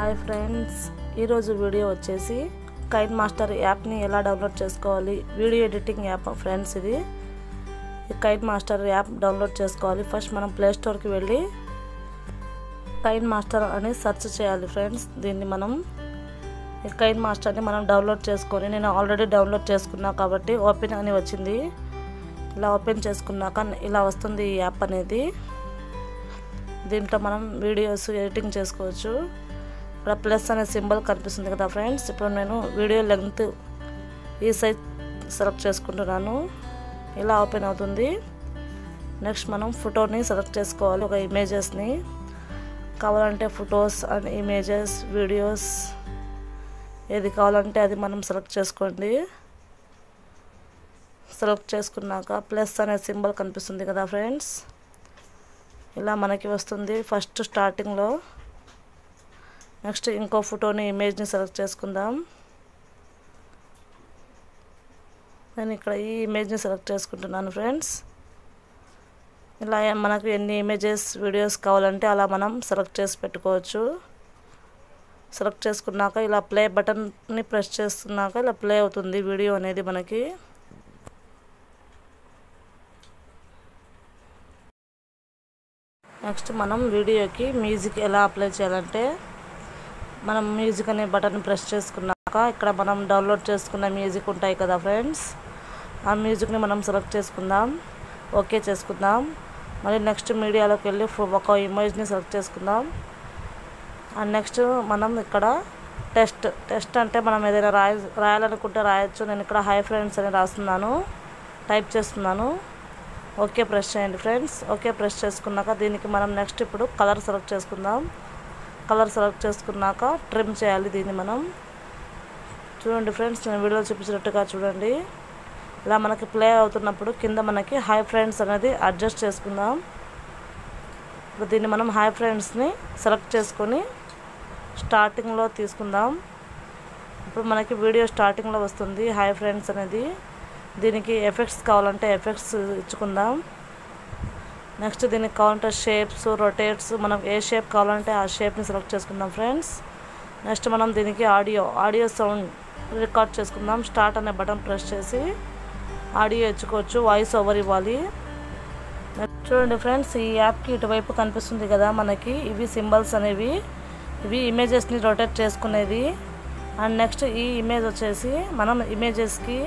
Hi friends, ఈరోజు video వచ్చేసి కైన్మాస్టర్ యాప్ని ఎలా డౌన్లోడ్ చేసుకోవాలి. వీడియో ఎడిటింగ్ యాప్ ఫ్రెండ్స్ ఇది. ఈ కైన్మాస్టర్ యాప్ డౌన్లోడ్ చేసుకోవాలి. ఫస్ట్ మనం ప్లే స్టోర్కి వెళ్ళి కైన్మాస్టర్ అని సెర్చ్ చేయాలి ఫ్రెండ్స్. దీన్ని మనం ఈ కైన్మాస్టర్ని మనం డౌన్లోడ్ చేసుకొని, నేను ఆల్రెడీ డౌన్లోడ్ చేసుకున్నా కాబట్టి ఓపెన్ అని వచ్చింది. ఇలా ఓపెన్ చేసుకున్నాక ఇలా వస్తుంది ఈ యాప్ అనేది. దీంట్లో మనం వీడియోస్ ఎడిటింగ్ చేసుకోవచ్చు. ఇక్కడ ప్లస్ అనే సింబల్ కనిపిస్తుంది కదా ఫ్రెండ్స్. ఇప్పుడు నేను వీడియో లెంగ్త్ ఈ సైజ్ సెలెక్ట్ చేసుకుంటున్నాను. ఇలా ఓపెన్ అవుతుంది. నెక్స్ట్ మనం ఫోటోని సెలెక్ట్ చేసుకోవాలి, ఒక ఇమేజెస్ని. కావాలంటే ఫొటోస్ అండ్ ఇమేజెస్, వీడియోస్ ఏది కావాలంటే అది మనం సెలెక్ట్ చేసుకోండి. సెలెక్ట్ చేసుకున్నాక ప్లస్ అనే సింబల్ కనిపిస్తుంది కదా ఫ్రెండ్స్. ఇలా మనకి వస్తుంది ఫస్ట్ స్టార్టింగ్లో. నెక్స్ట్ ఇంకో ఫోటోని, ఇమేజ్ని సెలెక్ట్ చేసుకుందాం. నేను ఇక్కడ ఈ ఇమేజ్ని సెలెక్ట్ చేసుకుంటున్నాను ఫ్రెండ్స్. ఇలా మనకు ఎన్ని ఇమేజెస్, వీడియోస్ కావాలంటే అలా మనం సెలెక్ట్ చేసి పెట్టుకోవచ్చు. సెలెక్ట్ చేసుకున్నాక ఇలా ప్లే బటన్ని ప్రెస్ చేస్తున్నాక ఇలా ప్లే అవుతుంది వీడియో అనేది మనకి. నెక్స్ట్ మనం వీడియోకి మ్యూజిక్ ఎలా అప్లై చేయాలంటే, మనం మ్యూజిక్ అనే బటన్ ప్రెస్ చేసుకున్నాక ఇక్కడ మనం డౌన్లోడ్ చేసుకున్న మ్యూజిక్ ఉంటాయి కదా ఫ్రెండ్స్. ఆ మ్యూజిక్ని మనం సెలెక్ట్ చేసుకుందాం, ఓకే చేసుకుందాం. మళ్ళీ నెక్స్ట్ మీడియాలోకి వెళ్ళి ఒక ఇమేజ్ని సెలెక్ట్ చేసుకుందాం. అండ్ నెక్స్ట్ మనం ఇక్కడ టెస్ట్ అంటే మనం ఏదైనా రాయాలనుకుంటే రాయొచ్చు. నేను ఇక్కడ హై ఫ్రెండ్స్ అని రాస్తున్నాను, టైప్ చేస్తున్నాను. ఓకే ప్రెస్ చేయండి ఫ్రెండ్స్. ఓకే ప్రెస్ చేసుకున్నాక దీనికి మనం నెక్స్ట్ ఇప్పుడు కలర్ సెలెక్ట్ చేసుకుందాం. కలర్ సెలెక్ట్ చేసుకున్నాక ట్రిమ్ చేయాలి దీన్ని మనం. చూడండి ఫ్రెండ్స్, నేను వీడియోలో చూపించినట్టుగా చూడండి. ఇలా మనకి ప్లే అవుతున్నప్పుడు కింద మనకి హై ఫ్రెండ్స్ అనేది అడ్జస్ట్ చేసుకుందాం. ఇప్పుడు దీన్ని మనం హై ఫ్రెండ్స్ని సెలెక్ట్ చేసుకొని స్టార్టింగ్లో తీసుకుందాం. ఇప్పుడు మనకి వీడియో స్టార్టింగ్లో వస్తుంది హై ఫ్రెండ్స్ అనేది. దీనికి ఎఫెక్ట్స్ కావాలంటే ఎఫెక్ట్స్ ఇచ్చుకుందాం. నెక్స్ట్ దీనికి కావాలంటే షేప్స్, రొటేట్స్, మనం ఏ షేప్ కావాలంటే ఆ షేప్ని సెలెక్ట్ చేసుకుందాం ఫ్రెండ్స్. నెక్స్ట్ మనం దీనికి ఆడియో సౌండ్ రికార్డ్ చేసుకుందాం. స్టార్ట్ అనే బటన్ ప్రెస్ చేసి ఆడియో ఇచ్చుకోవచ్చు, వాయిస్ ఓవర్ ఇవ్వాలి. చూడండి ఫ్రెండ్స్, ఈ యాప్కి ఇటువైపు కనిపిస్తుంది కదా మనకి, ఇవి సింబల్స్ అనేవి. ఇవి ఇమేజెస్ని రొటేట్ చేసుకునేది. అండ్ నెక్స్ట్ ఈ ఇమేజ్ వచ్చేసి మనం ఇమేజెస్కి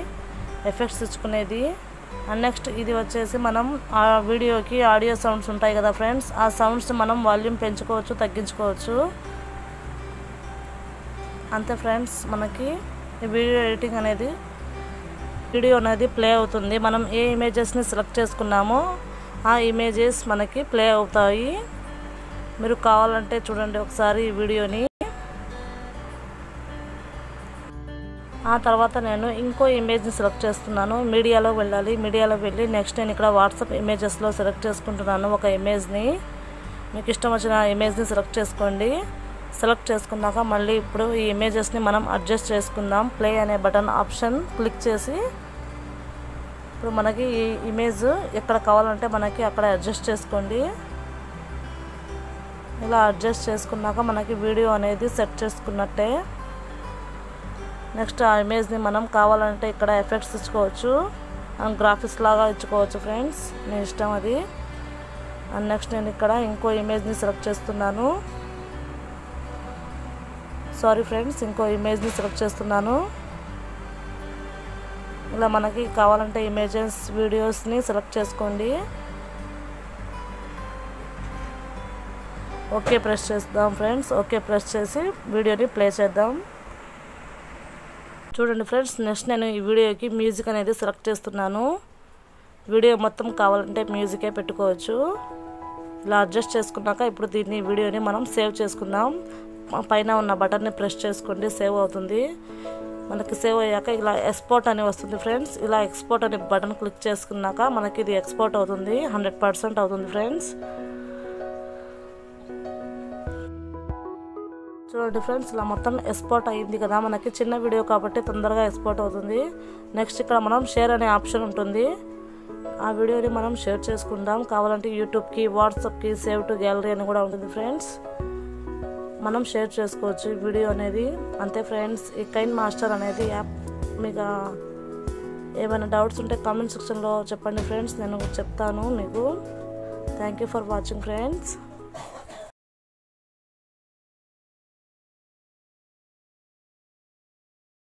ఎఫెక్ట్స్ ఇచ్చుకునేది. అండ్ నెక్స్ట్ ఇది వచ్చేసి మనం ఆ వీడియోకి ఆడియో సౌండ్స్ ఉంటాయి కదా ఫ్రెండ్స్, ఆ సౌండ్స్ మనం వాల్యూమ్ పెంచుకోవచ్చు, తగ్గించుకోవచ్చు. అంతే ఫ్రెండ్స్, మనకి వీడియో ఎడిటింగ్ అనేది వీడియో అనేది ప్లే అవుతుంది. మనం ఏ ఇమేజెస్ని సెలెక్ట్ చేసుకున్నామో ఆ ఇమేజెస్ మనకి ప్లే అవుతాయి. మీరు కావాలంటే చూడండి ఒకసారి ఈ వీడియోని. ఆ తర్వాత నేను ఇంకో ఇమేజ్ని సెలెక్ట్ చేస్తున్నాను. మీడియాలో వెళ్ళాలి. మీడియాలో వెళ్ళి నెక్స్ట్ నేను ఇక్కడ వాట్సాప్ ఇమేజెస్లో సెలెక్ట్ చేసుకుంటున్నాను ఒక ఇమేజ్ని. మీకు ఇష్టం వచ్చిన ఇమేజ్ని సెలెక్ట్ చేసుకోండి. సెలెక్ట్ చేసుకున్నాక మళ్ళీ ఇప్పుడు ఈ ఇమేజెస్ని మనం అడ్జస్ట్ చేసుకుందాం. ప్లే అనే బటన్ ఆప్షన్ క్లిక్ చేసి ఇప్పుడు మనకి ఈ ఇమేజ్ ఎక్కడ కావాలంటే మనకి అక్కడ అడ్జస్ట్ చేసుకోండి. ఇలా అడ్జస్ట్ చేసుకున్నాక మనకి వీడియో అనేది సెట్ చేసుకున్నట్టే. నెక్స్ట్ ఆ ఇమేజ్ని మనం కావాలంటే ఇక్కడ ఎఫెక్ట్స్ ఇచ్చుకోవచ్చు, అండ్ గ్రాఫిక్స్ లాగా ఇచ్చుకోవచ్చు ఫ్రెండ్స్, మీ ఇష్టం అది. అండ్ నెక్స్ట్ నేను ఇక్కడ ఇంకో ఇమేజ్ని సెలెక్ట్ చేస్తున్నాను. సారీ ఫ్రెండ్స్, ఇంకో ఇమేజ్ని సెలెక్ట్ చేస్తున్నాను. ఇలా మనకి కావాలంటే ఇమేజెస్, వీడియోస్ని సెలెక్ట్ చేసుకోండి. ఓకే ప్రెస్ చేద్దాం ఫ్రెండ్స్. ఓకే ప్రెస్ చేసి వీడియోని ప్లే చేద్దాం. చూడండి ఫ్రెండ్స్, నెక్స్ట్ నేను ఈ వీడియోకి మ్యూజిక్ అనేది సెలెక్ట్ చేస్తున్నాను. వీడియో మొత్తం కావాలంటే మ్యూజికే పెట్టుకోవచ్చు. ఇలా అడ్జస్ట్ చేసుకున్నాక ఇప్పుడు దీన్ని వీడియోని మనం సేవ్ చేసుకుందాం. పైన ఉన్న బటన్ని ప్రెస్ చేసుకోండి, సేవ్ అవుతుంది. మనకి సేవ్ అయ్యాక ఇలా ఎక్స్పోర్ట్ అని వస్తుంది ఫ్రెండ్స్. ఇలా ఎక్స్పోర్ట్ అనే బటన్ క్లిక్ చేసుకున్నాక మనకి ఇది ఎక్స్పోర్ట్ అవుతుంది. 100% అవుతుంది ఫ్రెండ్స్. చూడండి ఫ్రెండ్స్, ఇలా మొత్తం ఎక్స్పోర్ట్ అయ్యింది కదా. మనకి చిన్న వీడియో కాబట్టి తొందరగా ఎక్స్పోర్ట్ అవుతుంది. నెక్స్ట్ ఇక్కడ మనం షేర్ అనే ఆప్షన్ ఉంటుంది. ఆ వీడియోని మనం షేర్ చేసుకుందాం. కావాలంటే యూట్యూబ్కి, వాట్సాప్కి, సేవ్ టు గ్యాలరీ అని కూడా ఉంటుంది ఫ్రెండ్స్. మనం షేర్ చేసుకోవచ్చు వీడియో అనేది. అంతే ఫ్రెండ్స్, ఈ కైన్ మాస్టర్ అనేది యాప్ మీకు ఏమైనా డౌట్స్ ఉంటే కామెంట్ సెక్షన్లో చెప్పండి ఫ్రెండ్స్, నేను చెప్తాను మీకు. Thank you for watching friends.